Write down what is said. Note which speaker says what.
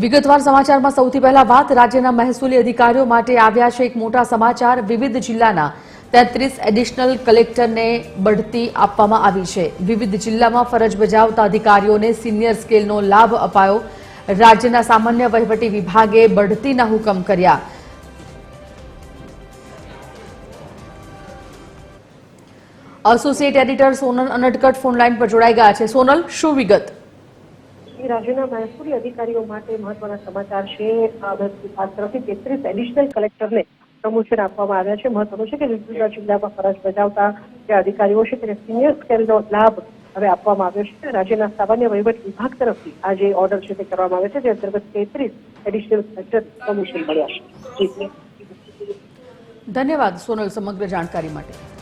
Speaker 1: વિગતવાર સમાચારમાં સૌથી પહેલા વાત રાજ્યના મહેસૂલી અધિકારીઓ માટે આવ્યા છે એક મોટા સમાચાર। વિવિધ જિલ્લાના 33 એડિશનલ કલેક્ટરને બઢતી આપવામાં આવી છે। વિવિધ જિલ્લામાં ફરજ બજાવતા અધિકારીઓને સિનિયર સ્કેલનો લાભ અપાયો। રાજ્યના સામાન્ય વહીવટી વિભાગે બઢતીના હુકમ કર્યા। Associate editor Sonal Anadkat phone line પર જોડાઈ ગયા છે। સોનલ, શું વિગત?
Speaker 2: રાજ્યના મહેસૂલી અધિકારીઓ માટે મહત્વના સમાચાર છે। મહેસૂલ વિભાગ તરફથી 33 એડિશનલ કલેક્ટરને પ્રમોશન આપવામાં આવ્યા છે। મહત્વનું છે કે જુદા જિલ્લામાં ફરજ બજાવતા જે અધિકારીઓ છે તેને સિનિયર સ્કેલનો લાભ હવે આપવામાં આવ્યો છે। રાજ્યના સામાન્ય વહીવટ વિભાગ તરફથી આ જે ઓર્ડર છે તે કરવામાં આવ્યો છે, જે અંતર્ગત 33 એડિશનલ કલેક્ટર પ્રમોશન મળ્યા છે।
Speaker 1: ધન્યવાદ સોનલ સમગ્ર જાણકારી માટે।